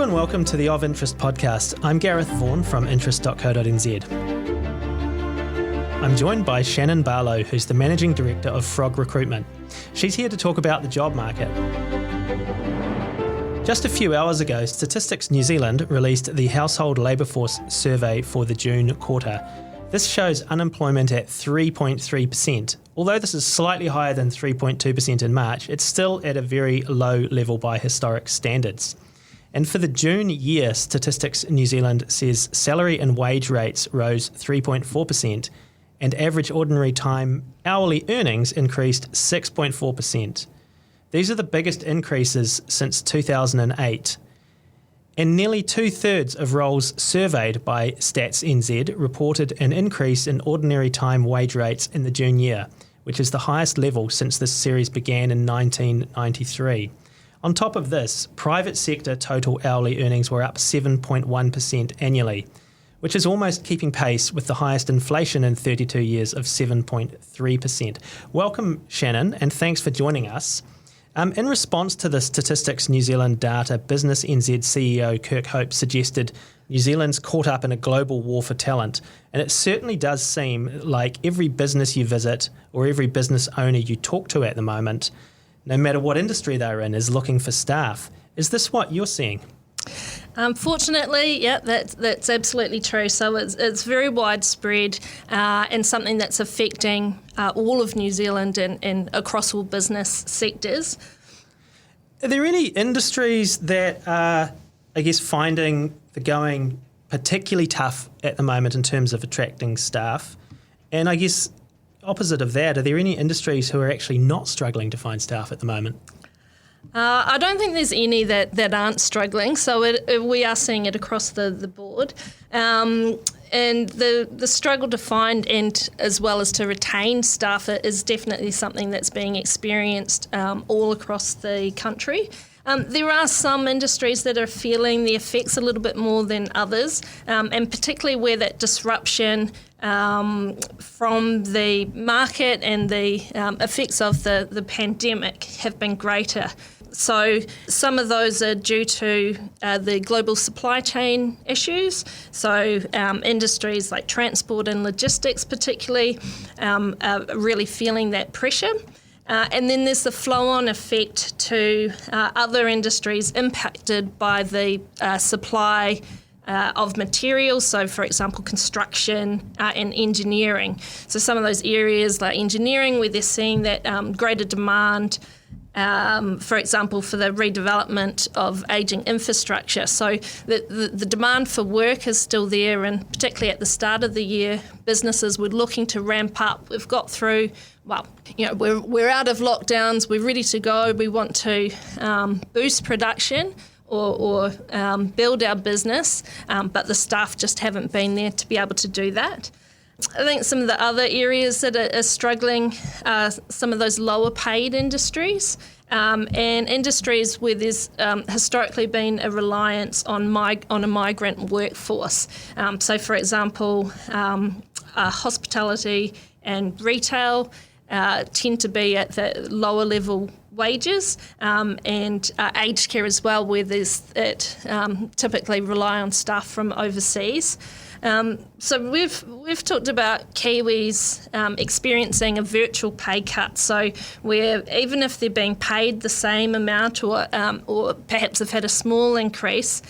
and welcome to the Of Interest podcast. I'm Gareth Vaughan from interest.co.nz. I'm joined by Shannon Barlow, who's the Managing Director of Frog Recruitment. She's here to talk about the job market. Just a few hours ago, Statistics New Zealand released the Household Labour Force Survey for the June quarter. This shows unemployment at 3.3%. Although this is slightly higher than 3.2% in March, it's still at a very low level by historic standards. And for the June year, Statistics New Zealand says salary and wage rates rose 3.4% and average ordinary time hourly earnings increased 6.4%. These are the biggest increases since 2008. And nearly two-thirds of roles surveyed by Stats NZ reported an increase in ordinary time wage rates in the June year, which is the highest level since this series began in 1993. On top of this, private sector total hourly earnings were up 7.1% annually, which is almost keeping pace with the highest inflation in 32 years of 7.3%. Welcome, Shannon, and thanks for joining us. In response to the Statistics New Zealand data, Business NZ CEO Kirk Hope suggested New Zealand's caught up in a global war for talent, and it certainly does seem like every business you visit or every business owner you talk to at the moment, no matter what industry they're in, is looking for staff. Is this what you're seeing? Fortunately, yeah, that's absolutely true. So it's very widespread and something that's affecting all of New Zealand and across all business sectors. Are there any industries that are, finding the going particularly tough at the moment in terms of attracting staff? And I guess opposite of that, are there any industries who are actually not struggling to find staff at the moment? I don't think there's any that aren't struggling, so we are seeing it across the board. And the struggle to find and as well as to retain staff is definitely something that's being experienced all across the country. There are some industries that are feeling the effects a little bit more than others, and particularly where that disruption from the market and the effects of the pandemic have been greater. So some of those are due to the global supply chain issues. So industries like transport and logistics particularly are really feeling that pressure. And then there's the flow-on effect to other industries impacted by the supply of materials, so for example construction and engineering. So some of those areas like engineering where they're seeing that greater demand, for example, for the redevelopment of ageing infrastructure. So the demand for work is still there, and particularly at the start of the year, businesses were looking to ramp up. We've got through, we're out of lockdowns, we're ready to go, we want to boost production or build our business, but the staff just haven't been there to be able to do that. I think some of the other areas that are struggling are some of those lower paid industries and industries where there's historically been a reliance on a migrant workforce. So, for example, hospitality and retail tend to be at the lower level wages, and aged care as well, where there's typically rely on staff from overseas. So we've talked about Kiwis experiencing a virtual pay cut. So where even if they're being paid the same amount or perhaps have had a small increase,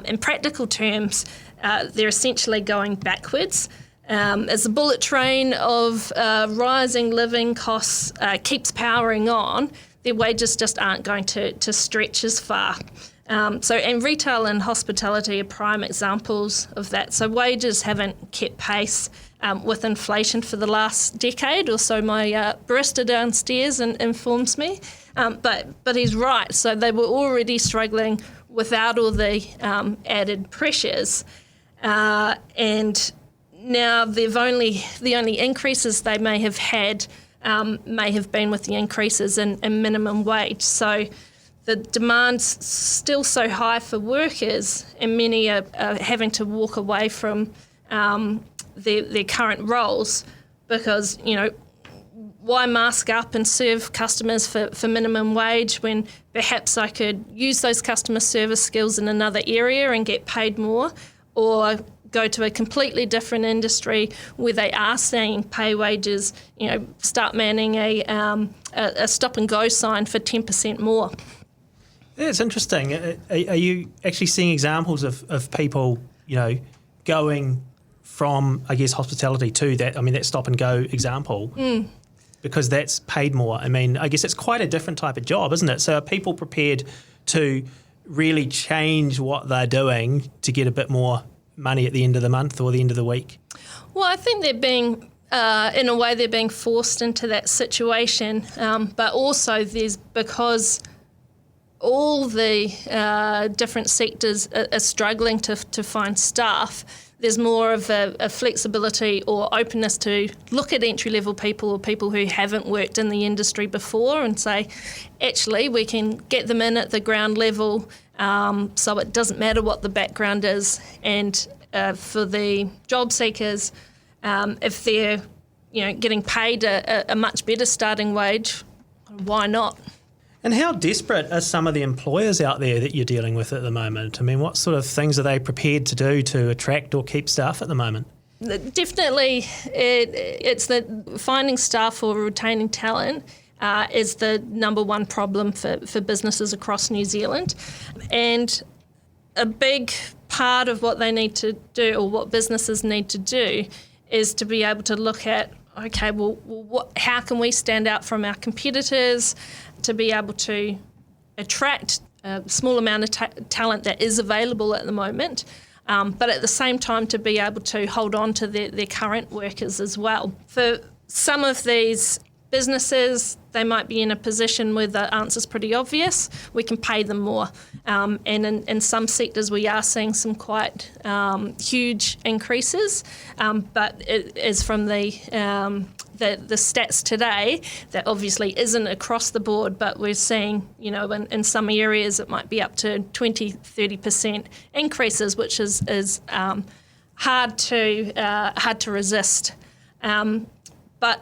in practical terms, they're essentially going backwards. As the bullet train of rising living costs keeps powering on, their wages just aren't going to stretch as far. And retail and hospitality are prime examples of that. So wages haven't kept pace with inflation for the last decade, or so my barista downstairs informs me. But he's right. So they were already struggling without all the added pressures, and now the only increases they may have had may have been with the increases in minimum wage. So the demand's still so high for workers, and many are having to walk away from their current roles because, why mask up and serve customers for minimum wage when perhaps I could use those customer service skills in another area and get paid more, or go to a completely different industry where they are seeing pay wages, start manning a stop and go sign for 10% more. Yeah, it's interesting. Are you actually seeing examples of people, going from, I guess, hospitality to that stop and go example? Because that's paid more. I guess it's quite a different type of job, isn't it? So are people prepared to really change what they're doing to get a bit more money at the end of the month or the end of the week? Well, I think they're being, in a way, they're being forced into that situation. But also because all the different sectors are struggling to find staff, there's more of a flexibility or openness to look at entry-level people or people who haven't worked in the industry before and say, actually, we can get them in at the ground level, so it doesn't matter what the background is. And for the job seekers, if they're getting paid a much better starting wage, why not? And how desperate are some of the employers out there that you're dealing with at the moment? What sort of things are they prepared to do to attract or keep staff at the moment? Definitely, it's that finding staff or retaining talent is the number one problem for businesses across New Zealand. And a big part of what they need to do, or what businesses need to do, is to be able to look at, okay, how can we stand out from our competitors, to be able to attract a small amount of talent that is available at the moment, but at the same time to be able to hold on to their current workers as well. For some of these businesses, they might be in a position where the answer's pretty obvious. We can pay them more. And in some sectors, we are seeing some quite huge increases. But it is from the stats today, that obviously isn't across the board, but we're seeing, in some areas it might be up to 20-30% increases, which is hard to resist. But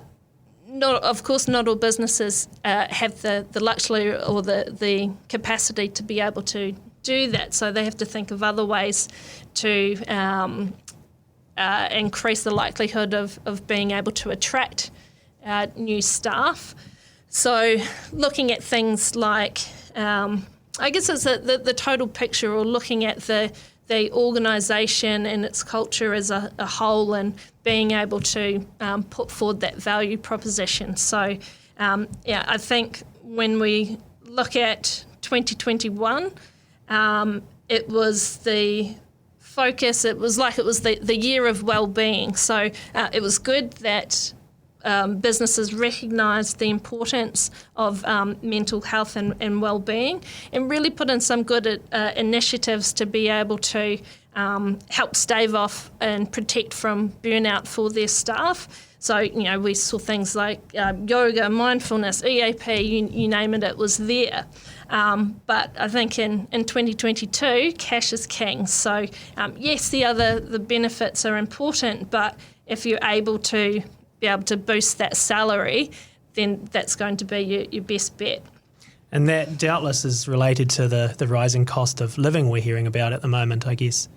of course, not all businesses have the luxury or the capacity to be able to do that. So they have to think of other ways to increase the likelihood of being able to attract new staff. So looking at things like, I guess it's the total picture, or looking at the organisation and its culture as a whole, and being able to put forward that value proposition. So, I think when we look at 2021, it was the focus, it was the year of wellbeing. So it was good that businesses recognised the importance of mental health and wellbeing, and really put in some good initiatives to be able to help stave off and protect from burnout for their staff. So, we saw things like yoga, mindfulness, EAP, you name it, it was there. But I think in 2022, cash is king. So, yes, the benefits are important, but if you're able to boost that salary, then that's going to be your best bet. And that doubtless is related to the rising cost of living we're hearing about at the moment, I guess.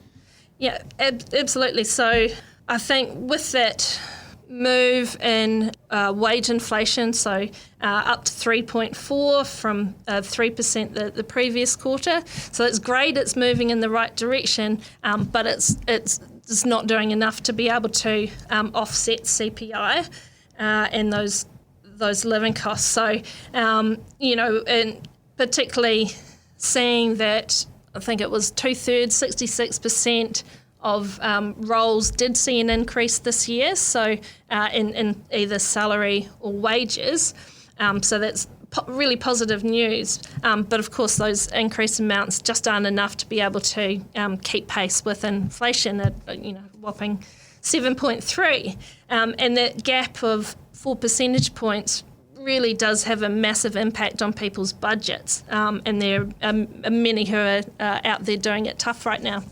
Yeah, absolutely. So I think with that move in wage inflation, so up to 3.4 from 3% the previous quarter. So it's great, it's moving in the right direction, but it's not doing enough to be able to offset CPI and those living costs. So, and particularly seeing that, I think it was 2/3, 66% of roles did see an increase this year, so in either salary or wages. So that's really positive news. But of course, those increased amounts just aren't enough to be able to keep pace with inflation at whopping 7.3. And that gap of 4 percentage points really does have a massive impact on people's budgets. And there are many who are out there doing it tough right now.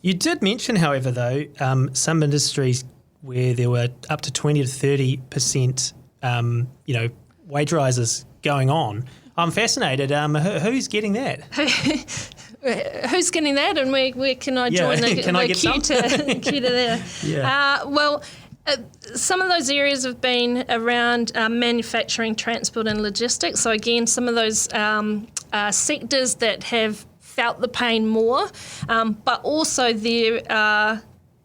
You did mention, however, though, some industries where there were up to 20 to 30% wage rises going on. I'm fascinated. Who's getting that? Who's getting that, and where can I join the queue to there? Yeah. Some of those areas have been around manufacturing, transport and logistics. So again, some of those sectors that have felt the pain more, but also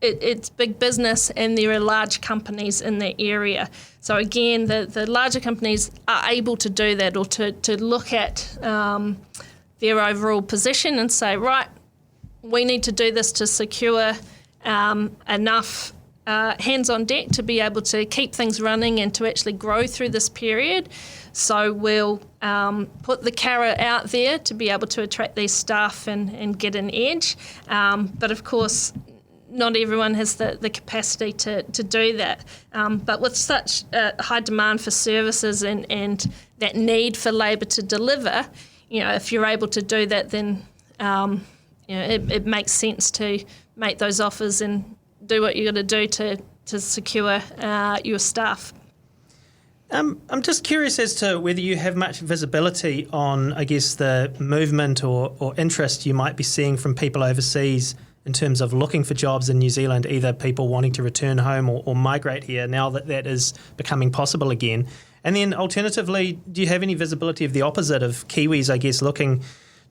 it's big business and there are large companies in that area. So again, the larger companies are able to do that, or to look at their overall position and say, right, we need to do this to secure enough hands on deck to be able to keep things running and to actually grow through this period. So we'll put the carrot out there to be able to attract these staff and get an edge. But of course, not everyone has the capacity to do that. But with such high demand for services and that need for labour to deliver, if you're able to do that, then it makes sense to make those offers and do what you got to do to secure your staff. I'm just curious as to whether you have much visibility on, I guess, the movement or interest you might be seeing from people overseas in terms of looking for jobs in New Zealand, either people wanting to return home or migrate here now that is becoming possible again. And then alternatively, do you have any visibility of the opposite of Kiwis, I guess, looking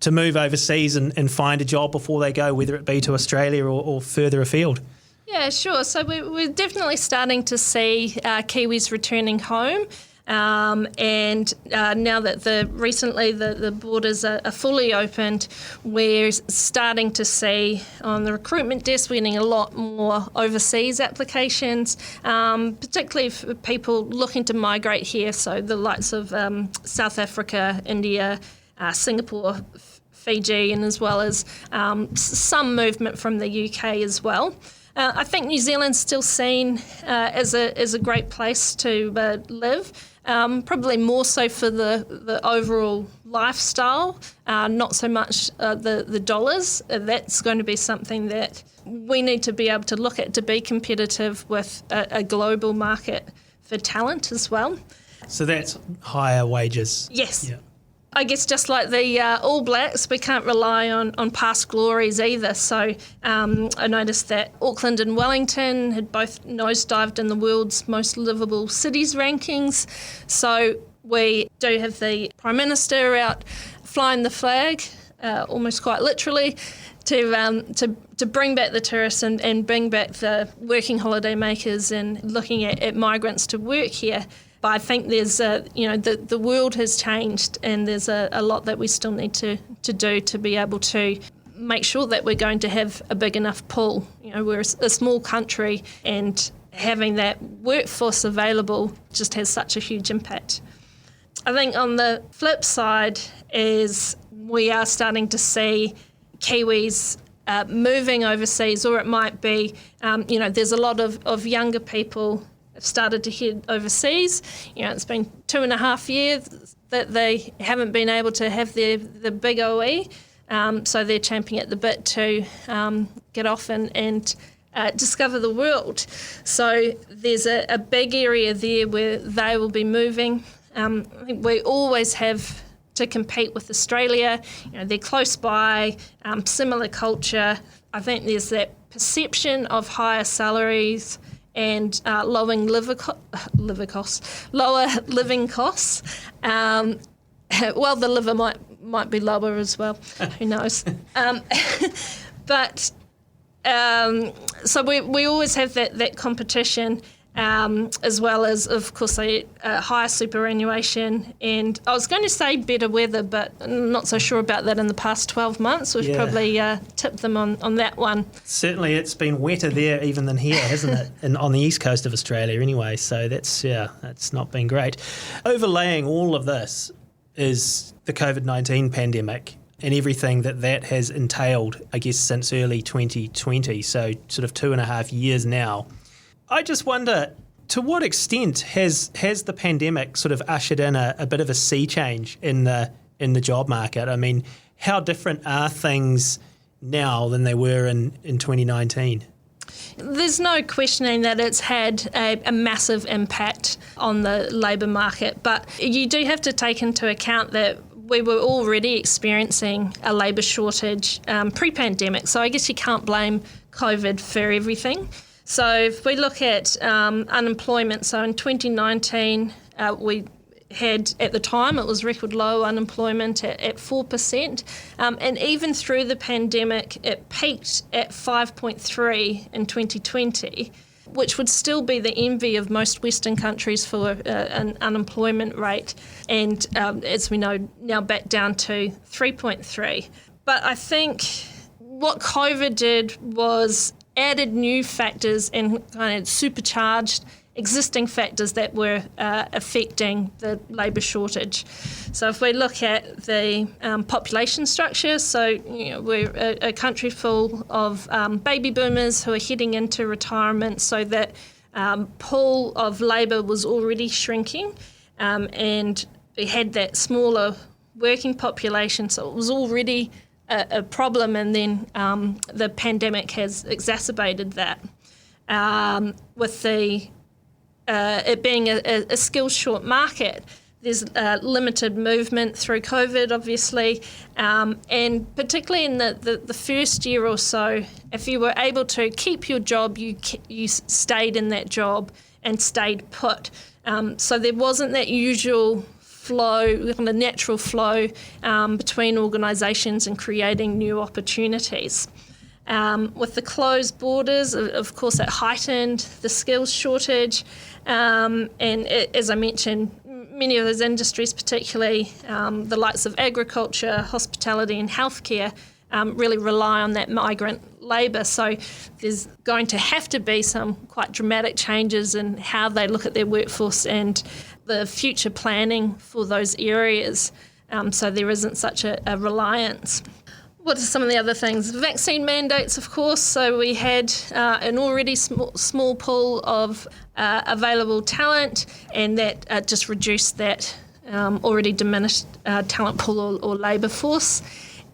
to move overseas and find a job before they go, whether it be to Australia or further afield? Yeah, sure. So we're definitely starting to see Kiwis returning home. And now that recently the borders are fully opened, we're starting to see on the recruitment desk, we're getting a lot more overseas applications, particularly for people looking to migrate here. So the likes of South Africa, India, Singapore, Fiji, and as well as some movement from the UK as well. I think New Zealand's still seen as a great place to live, probably more so for the overall lifestyle, not so much the dollars. That's going to be something that we need to be able to look at to be competitive with a global market for talent as well. So that's higher wages? Yes. Yeah. I guess just like the All Blacks, we can't rely on past glories either. So I noticed that Auckland and Wellington had both nosedived in the world's most livable cities rankings. So we do have the Prime Minister out flying the flag, almost quite literally, to bring back the tourists and bring back the working holiday makers and looking at migrants to work here. But I think there's, the world has changed and there's a lot that we still need to do to be able to make sure that we're going to have a big enough pool. We're a small country and having that workforce available just has such a huge impact. I think on the flip side is we are starting to see Kiwis moving overseas, or it might be, there's a lot of younger people have started to head overseas. It's been 2.5 years that they haven't been able to have the big OE, so they're champing at the bit to get off and discover the world. So there's a big area there where they will be moving. I think we always have to compete with Australia. They're close by, similar culture. I think there's that perception of higher salaries and lower living costs. Well, the liver might be lower as well. Who knows? But so we always have that competition, as well as, of course, higher superannuation. And I was going to say better weather, but I'm not so sure about that in the past 12 months. We've probably tipped them on that one. Certainly it's been wetter there even than here, hasn't it? And on the east coast of Australia anyway. So that's not been great. Overlaying all of this is the COVID-19 pandemic and everything that has entailed, I guess, since early 2020. So sort of 2.5 years now. I just wonder, to what extent has the pandemic sort of ushered in a bit of a sea change in the job market? I mean, how different are things now than they were in 2019? There's no questioning that it's had a massive impact on the labour market, but you do have to take into account that we were already experiencing a labour shortage pre-pandemic, so I guess you can't blame COVID for everything. So if we look at unemployment, so in 2019 we had, at the time, it was record low unemployment at 4%. And even through the pandemic, it peaked at 5.3 in 2020, which would still be the envy of most Western countries for an unemployment rate. And as we know, now back down to 3.3. But I think what COVID did was added new factors and kind of supercharged existing factors that were affecting the labour shortage. So if we look at the population structure, so we're a country full of baby boomers who are heading into retirement, so that pool of labour was already shrinking, and we had that smaller working population, so it was already a problem, and then the pandemic has exacerbated that. With the it being a skills short market, there's limited movement through COVID, obviously, and particularly in the first year or so, if you were able to keep your job, you stayed in that job and stayed put. So there wasn't that usual flow, kind of natural flow between organisations and creating new opportunities. With the closed borders, of course, it heightened the skills shortage, and as I mentioned, many of those industries, particularly the likes of agriculture, hospitality and healthcare, really rely on that migrant labour. So there's going to have to be some quite dramatic changes in how they look at their workforce and the future planning for those areas, so there isn't such a reliance. What are some of the other things? Vaccine mandates, of course. So we had an already small pool of available talent, and that just reduced that already diminished talent pool or labour force.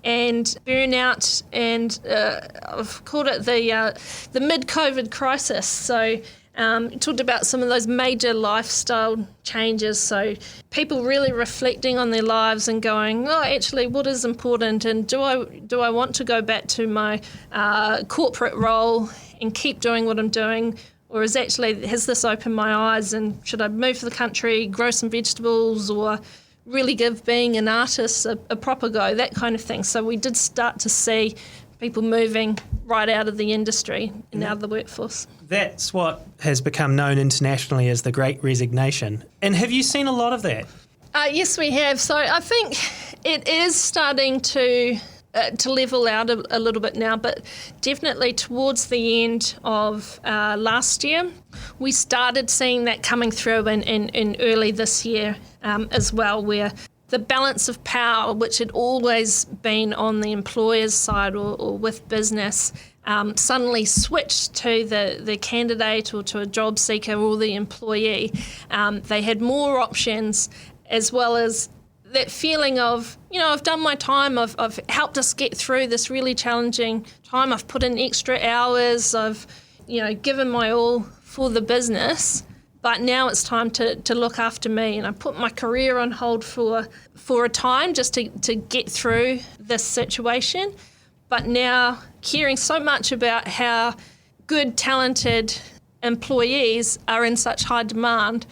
And burnout, and I've called it the mid-COVID crisis. So talked about some of those major lifestyle changes, so people really reflecting on their lives and going, actually, what is important, and do I want to go back to my corporate role and keep doing what I'm doing, or has this opened my eyes, and should I move to the country, grow some vegetables, or really give being an artist a proper go, that kind of thing. So we did start to see people moving right out of the industry and out of the workforce. That's what has become known internationally as the Great Resignation. And have you seen a lot of that? Yes, we have. So I think it is starting to level out a little bit now, but definitely towards the end of last year, we started seeing that coming through in early this year as well, where the balance of power, which had always been on the employer's side or with business, suddenly switched to the candidate or to a job seeker or the employee. They had more options, as well as that feeling of, I've done my time, I've helped us get through this really challenging time, I've put in extra hours, I've given my all for the business, but now it's time to look after me, and I put my career on hold for a time just to get through this situation. But now caring so much about how good, talented employees are in such high demand,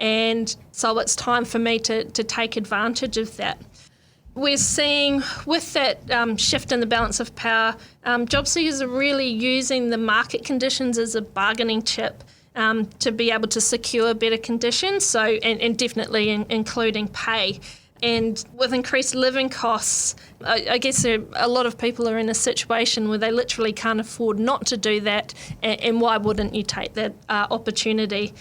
and so it's time for me to take advantage of that. We're seeing with that shift in the balance of power, job seekers are really using the market conditions as a bargaining chip to be able to secure better conditions, so and definitely including pay. And with increased living costs, I guess a lot of people are in a situation where they literally can't afford not to do that, and why wouldn't you take that opportunity?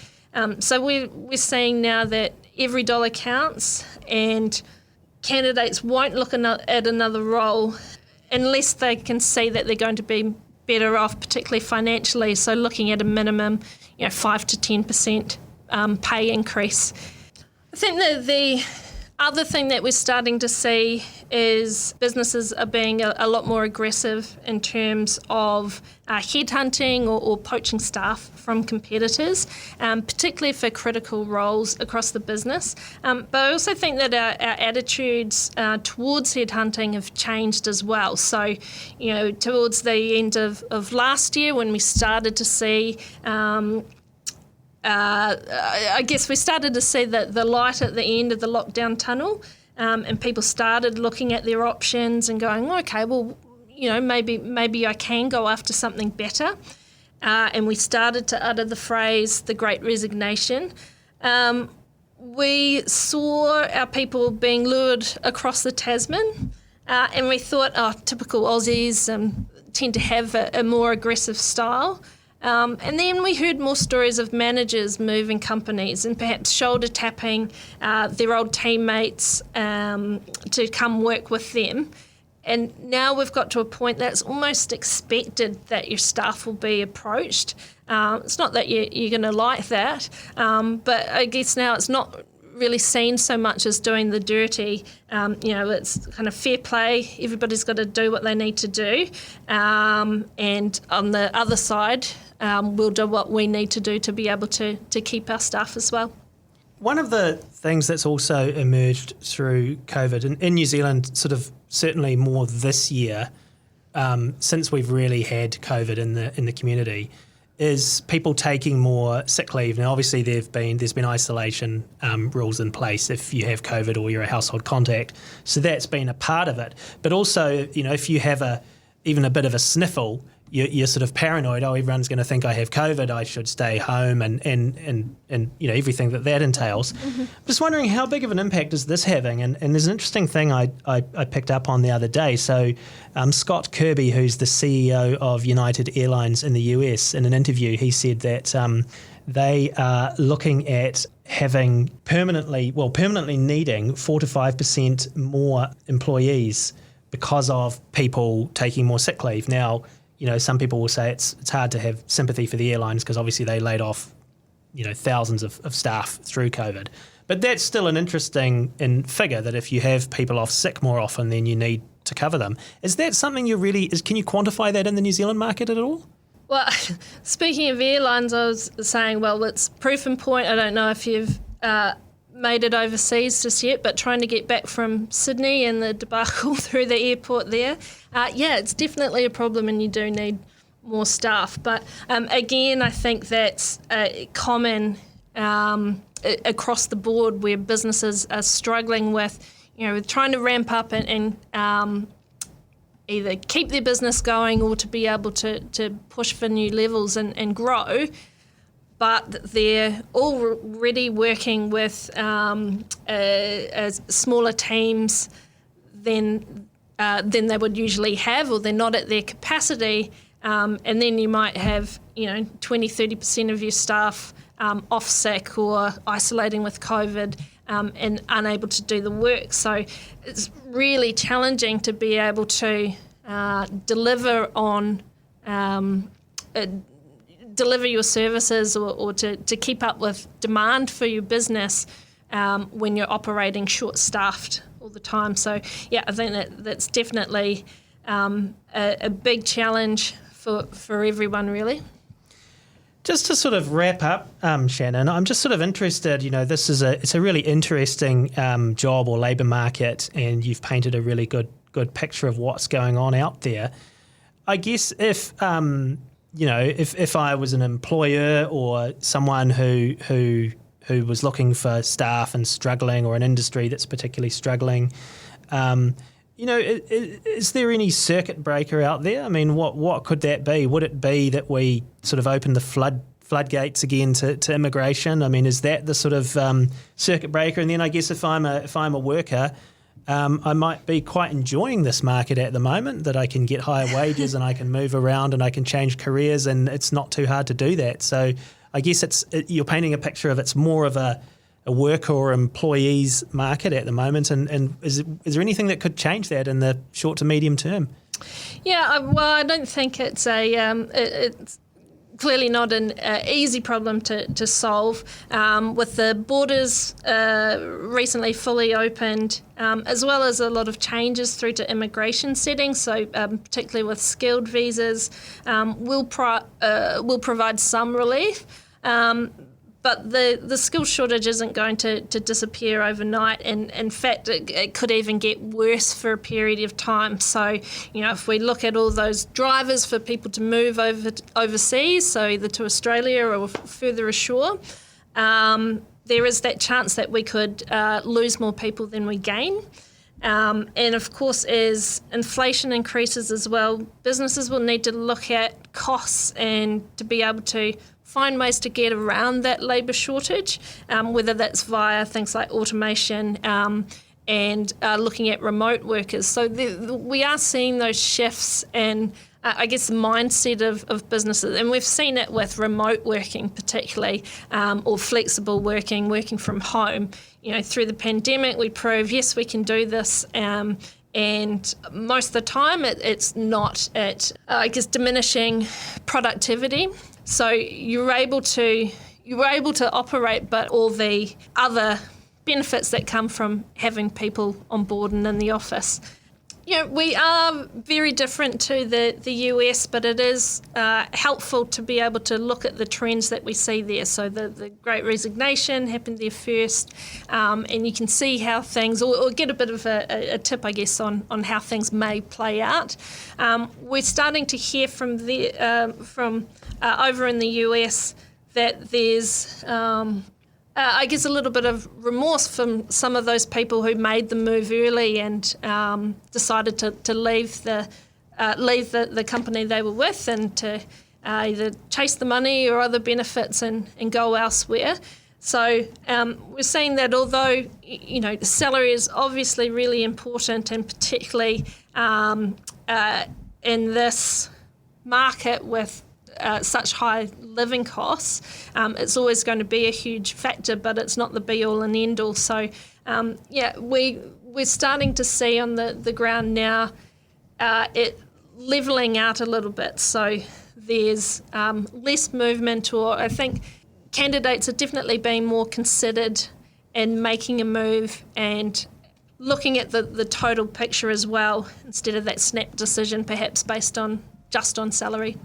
So we're seeing now that every dollar counts, and candidates won't look at another role unless they can see that they're going to be better off, particularly financially. So looking at a minimum, 5 to 10% pay increase. I think that the Other thing that we're starting to see is businesses are being a lot more aggressive in terms of headhunting or poaching staff from competitors, particularly for critical roles across the business. But I also think that our attitudes towards headhunting have changed as well. So, towards the end of last year, when we started to see I guess we started to see the light at the end of the lockdown tunnel, and people started looking at their options and going, okay, well, maybe I can go after something better. And we started to utter the phrase, the Great Resignation. We saw our people being lured across the Tasman, and we thought, typical Aussies tend to have a more aggressive style. And then we heard more stories of managers moving companies and perhaps shoulder tapping their old teammates to come work with them. And now we've got to a point that's almost expected that your staff will be approached. It's not that you're going to like that, but I guess now it's not really seen so much as doing the dirty. It's kind of fair play. Everybody's got to do what they need to do. And on the other side, we'll do what we need to do to be able to keep our staff as well. One of the things that's also emerged through COVID in New Zealand, sort of certainly more this year, since we've really had COVID in the community, is people taking more sick leave. Now, obviously, there's been isolation rules in place if you have COVID or you're a household contact, so that's been a part of it. But also, if you have even a bit of a sniffle, you're sort of paranoid. Oh, everyone's going to think I have COVID. I should stay home, and everything that entails. Mm-hmm. Just wondering how big of an impact is this having? And there's an interesting thing I picked up on the other day. So Scott Kirby, who's the CEO of United Airlines in the US, in an interview, he said that they are looking at having permanently needing 4 to 5% more employees because of people taking more sick leave. Now, some people will say it's hard to have sympathy for the airlines because obviously they laid off, thousands of staff through COVID. But that's still an interesting figure that if you have people off sick more often, then you need to cover them. Is that something can you quantify that in the New Zealand market at all? Well, speaking of airlines, I was saying, well, it's proof in point. I don't know if you've made it overseas just yet, but trying to get back from Sydney and the debacle through the airport there, it's definitely a problem and you do need more staff. But again, I think that's common across the board where businesses are struggling with, trying to ramp up and either keep their business going or to be able to push for new levels and grow. But they're already working with smaller teams than they would usually have, or they're not at their capacity. And then you might have, 20-30% of your staff off sick or isolating with COVID and unable to do the work. So it's really challenging to be able to deliver on deliver your services or to keep up with demand for your business when you're operating short-staffed all the time. So, I think that's definitely a big challenge for everyone, really. Just to sort of wrap up, Shannon, I'm just sort of interested, it's a really interesting job or labour market, and you've painted a really good picture of what's going on out there. I guess if I was an employer or someone who was looking for staff and struggling, or an industry that's particularly struggling, is there any circuit breaker out there? I mean, what could that be? Would it be that we sort of open the floodgates again to immigration? I mean, is that the sort of circuit breaker? And then I guess if I'm a worker, I might be quite enjoying this market at the moment, that I can get higher wages and I can move around and I can change careers, and it's not too hard to do that. So I guess you're painting a picture of it's more of a worker or employees market at the moment. And is there anything that could change that in the short to medium term? Yeah, well, I don't think it's clearly not an easy problem to solve. With the borders recently fully opened, as well as a lot of changes through to immigration settings, so particularly with skilled visas, will provide some relief. But the skill shortage isn't going to disappear overnight, and in fact it could even get worse for a period of time. So, if we look at all those drivers for people to move overseas, so either to Australia or further ashore, there is that chance that we could lose more people than we gain. And of course, as inflation increases as well, businesses will need to look at costs and to be able to find ways to get around that labour shortage, whether that's via things like automation and looking at remote workers. So we are seeing those shifts in, I guess, the mindset of businesses. And we've seen it with remote working particularly, or flexible working from home. Through the pandemic, we proved, yes, we can do this. And most of the time, it's not at, diminishing productivity. So you were able to operate, but all the other benefits that come from having people on board and in the office. We are very different to the US, but it is helpful to be able to look at the trends that we see there. So the Great Resignation happened there first, and you can see how things, or get a bit of a tip, I guess, on how things may play out. We're starting to hear from over in the US that there's a little bit of remorse from some of those people who made the move early and decided to leave the company they were with and to either chase the money or other benefits and go elsewhere. So we're seeing that although salary is obviously really important, and particularly in this market with such high living costs, it's always going to be a huge factor, but it's not the be-all and end-all. So, we're starting to see on the ground now it levelling out a little bit. So there's less movement, or I think candidates are definitely being more considered in making a move and looking at the total picture as well, instead of that snap decision perhaps based on salary.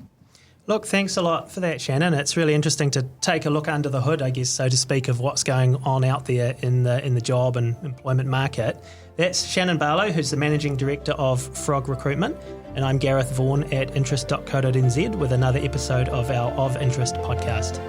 Look, thanks a lot for that, Shannon. It's really interesting to take a look under the hood, I guess, so to speak, of what's going on out there in the job and employment market. That's Shannon Barlow, who's the Managing Director of Frog Recruitment, and I'm Gareth Vaughan at interest.co.nz with another episode of our Of Interest podcast.